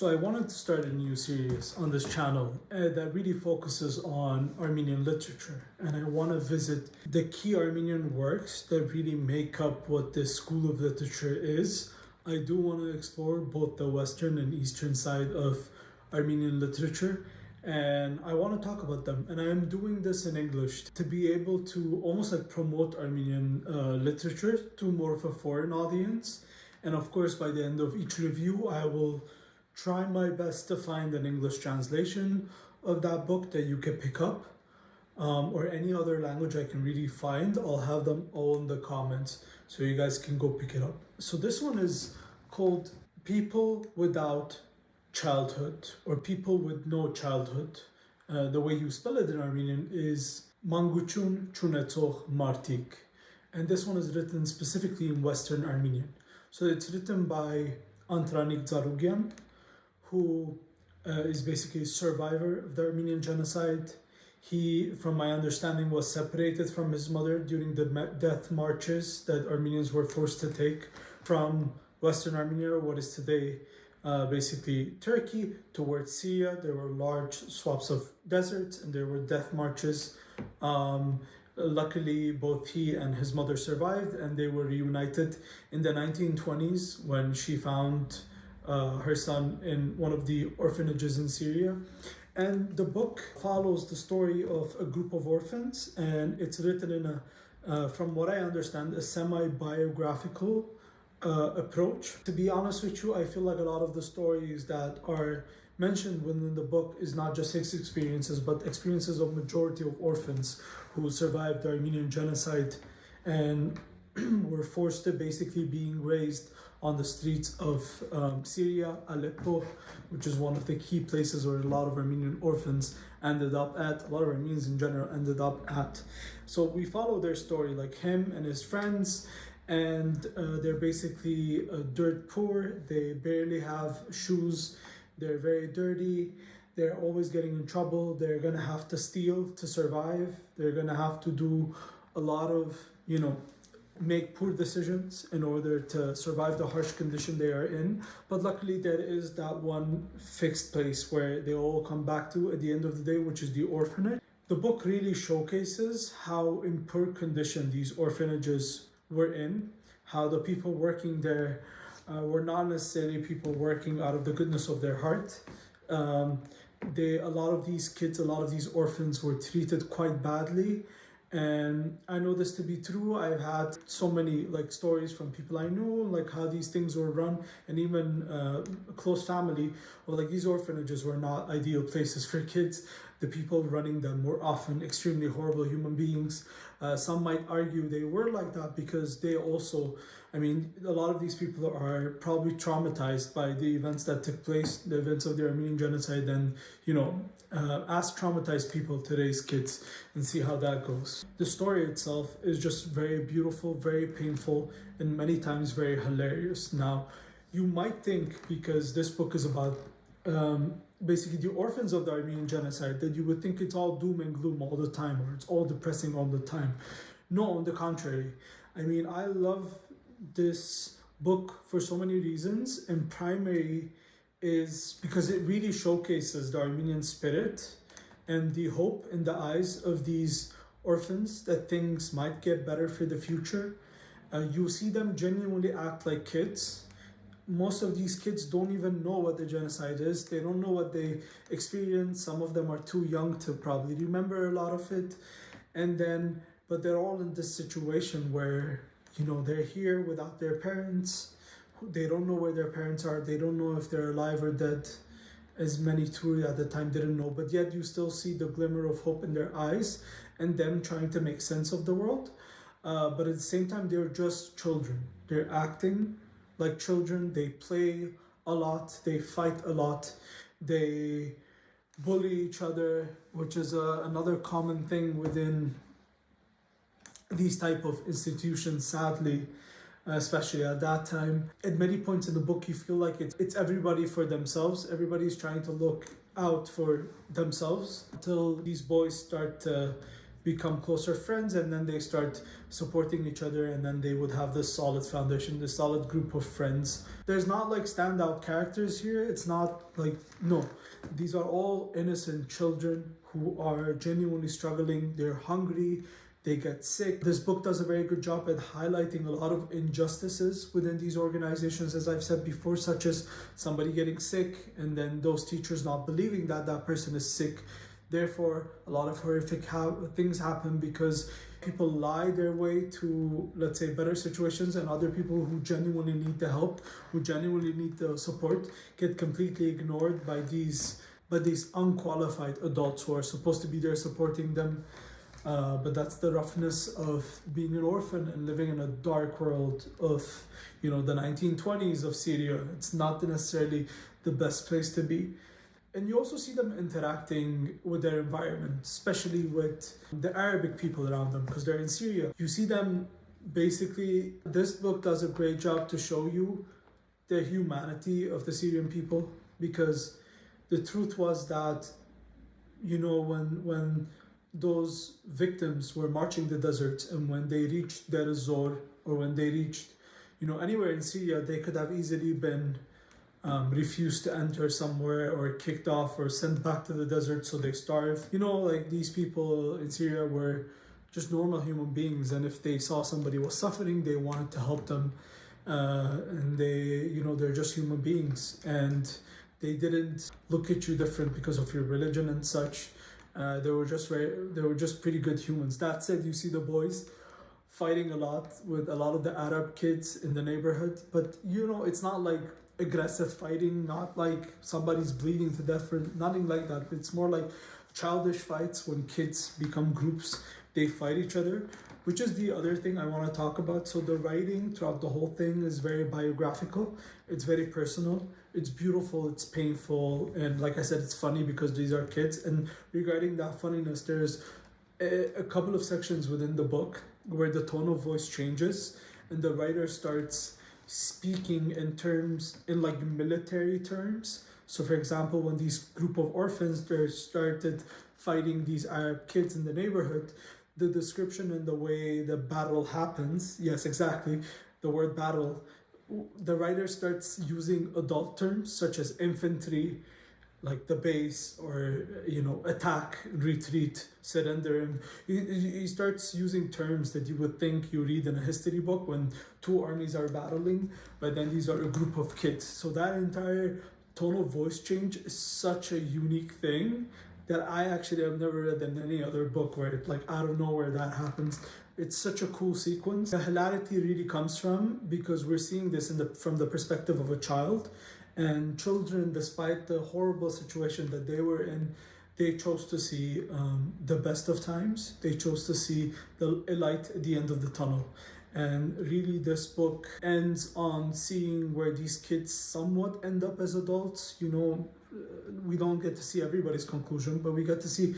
So I wanted to start a new series on this channel that really focuses on Armenian literature. And I want to visit the key Armenian works that really make up what this school of literature is. I do want to explore both the Western and Eastern side of Armenian literature, and I want to talk about them. And I am doing this in English to be able to almost like promote Armenian literature to more of a foreign audience. And of course, by the end of each review, I will try my best to find an English translation of that book that you can pick up, or any other language I can really find. I'll have them all in the comments so you guys can go pick it up. So this one is called People Without Childhood, or People with No Childhood. The way you spell it in Armenian is Manguchun Chunetsoch Martik. And this one is written specifically in Western Armenian. So it's written by Antranig Dzarugian, who is basically a survivor of the Armenian genocide. He, from my understanding, was separated from his mother during the death marches that Armenians were forced to take from Western Armenia, what is today basically Turkey, towards Syria. There were large swaths of deserts and there were death marches. Luckily, both he and his mother survived, and they were reunited in the 1920s when she found her son in one of the orphanages in Syria. And the book follows the story of a group of orphans, and it's written in a, from what I understand, a semi-biographical approach. To be honest with you, I feel like a lot of the stories that are mentioned within the book is not just his experiences, but experiences of majority of orphans who survived the Armenian genocide and were forced to basically being raised on the streets of Syria, Aleppo, which is one of the key places where a lot of Armenian orphans ended up at, a lot of Armenians in general ended up at. So we follow their story, like him and his friends, and they're basically dirt poor. They barely have shoes. They're very dirty. They're always getting in trouble. They're going to have to steal to survive. They're going to have to do a lot of, make poor decisions in order to survive the harsh condition they are in. But luckily there is that one fixed place where they all come back to at the end of the day, which is the orphanage. The book really showcases how in poor condition these orphanages were in, how the people working there were not necessarily people working out of the goodness of their heart. A lot of these kids, a lot of these orphans were treated quite badly. And I know this to be true. I've had so many stories from people I know, how these things were run, and even a close family. Well, these orphanages were not ideal places for kids. The people running them were often extremely horrible human beings. Some might argue they were like that because they also, a lot of these people are probably traumatized by the events that took place, the events of the Armenian genocide, and, ask traumatized people to raise kids and see how that goes. The story itself is just very beautiful, very painful, and many times very hilarious. Now, you might think, because this book is about basically the orphans of the Armenian genocide, that you would think it's all doom and gloom all the time, or it's all depressing all the time. No, on the contrary. I love this book for so many reasons, and primary is because it really showcases the Armenian spirit and the hope in the eyes of these orphans that things might get better for the future. You see them genuinely act like kids. Most of these kids don't even know what the genocide is. They don't know what they experienced. Some of them are too young to probably remember a lot of it. But they're all in this situation where, they're here without their parents. They don't know where their parents are. They don't know if they're alive or dead, as many truly at the time didn't know. But yet you still see the glimmer of hope in their eyes and them trying to make sense of the world. But at the same time, they're just children. They're acting like children. They play a lot. They fight a lot. They bully each other, which is another common thing within these type of institutions, sadly, especially at that time. At many points in the book, you feel like it's everybody for themselves. Everybody's trying to look out for themselves until these boys start to become closer friends, and then they start supporting each other, and then they would have this solid foundation, this solid group of friends. There's not like standout characters here. It's not like, no, these are all innocent children who are genuinely struggling. They're hungry, they get sick. This book does a very good job at highlighting a lot of injustices within these organizations, as I've said before, such as somebody getting sick and then those teachers not believing that that person is sick. Therefore, a lot of horrific things happen because people lie their way to, let's say, better situations, and other people who genuinely need the help, who genuinely need the support, get completely ignored by these unqualified adults who are supposed to be there supporting them. But that's the roughness of being an orphan and living in a dark world of, the 1920s of Syria. It's not necessarily the best place to be. And you also see them interacting with their environment, especially with the Arabic people around them, because they're in Syria. You see them basically, this book does a great job to show you the humanity of the Syrian people, because the truth was that, when those victims were marching the deserts, and when they reached Deir ez-Zor, or when they reached, anywhere in Syria, they could have easily been refused to enter somewhere, or kicked off, or sent back to the desert so they starve. Like, these people in Syria were just normal human beings, and if they saw somebody was suffering, they wanted to help them, and they're just human beings, and they didn't look at you different because of your religion and such. They were just pretty good humans. That said, you see the boys fighting a lot with a lot of the Arab kids in the neighborhood, but it's not like aggressive fighting, not like somebody's bleeding to death, or nothing like that. It's more like childish fights. When kids become groups, they fight each other, which is the other thing I want to talk about. So the writing throughout the whole thing is very biographical. It's very personal. It's beautiful. It's painful. And like I said, it's funny because these are kids. And regarding that funniness, there's a couple of sections within the book where the tone of voice changes and the writer starts speaking in like military terms. So for example, when these group of orphans, they started fighting these Arab kids in the neighborhood, the description and the way the battle happens, yes, exactly, the word battle, the writer starts using adult terms such as infantry, like the base, or attack, retreat, surrender, and he starts using terms that you would think you read in a history book when two armies are battling, but then these are a group of kids. So that entire tone of voice change is such a unique thing that I actually have never read in any other book, where it, like, out of nowhere that happens. It's such a cool sequence. The hilarity really comes from, because we're seeing this from the perspective of a child. And children, despite the horrible situation that they were in, they chose to see the best of times. They chose to see the light at the end of the tunnel. And really, this book ends on seeing where these kids somewhat end up as adults. We don't get to see everybody's conclusion, but we get to see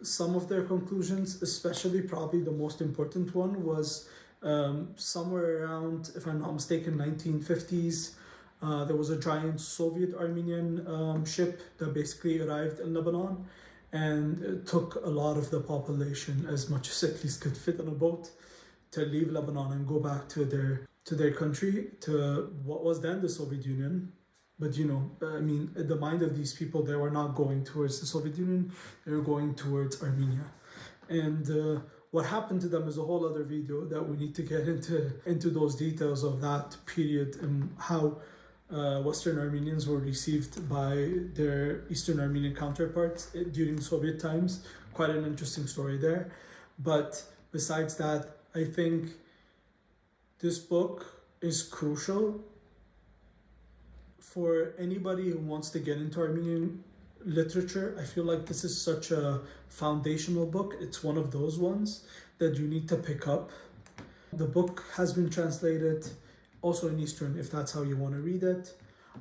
some of their conclusions, especially probably the most important one was somewhere around, if I'm not mistaken, 1950s. There was a giant Soviet Armenian ship that basically arrived in Lebanon, and it took a lot of the population, as much as at least could fit on a boat, to leave Lebanon and go back to their country, to what was then the Soviet Union. But the mind of these people, they were not going towards the Soviet Union, they were going towards Armenia. And what happened to them is a whole other video that we need to get into those details of that period, and how Western Armenians were received by their Eastern Armenian counterparts during Soviet times. Quite an interesting story there. But besides that, I think this book is crucial for anybody who wants to get into Armenian literature. I feel like this is such a foundational book. It's one of those ones that you need to pick up. The book has been translated also in Eastern, if that's how you want to read it.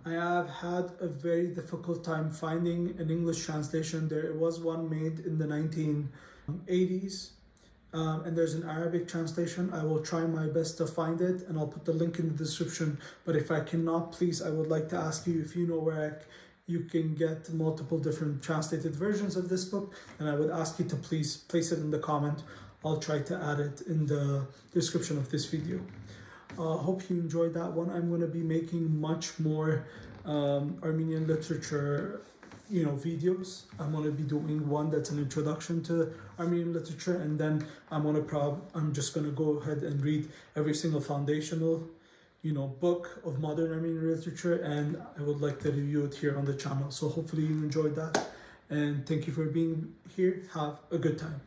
I have had a very difficult time finding an English translation. There was one made in the 1980s, and there's an Arabic translation. I will try my best to find it, and I'll put the link in the description. But if I cannot, please, I would like to ask you, if you know where you can get multiple different translated versions of this book, and I would ask you to please place it in the comment. I'll try to add it in the description of this video. Hope you enjoyed that one. I'm going to be making much more Armenian literature videos. I'm going to be doing one that's an introduction to Armenian literature, and then I'm just going to go ahead and read every single foundational book of modern Armenian literature, and I would like to review it here on the channel. So hopefully you enjoyed that, and thank you for being here. Have a good time.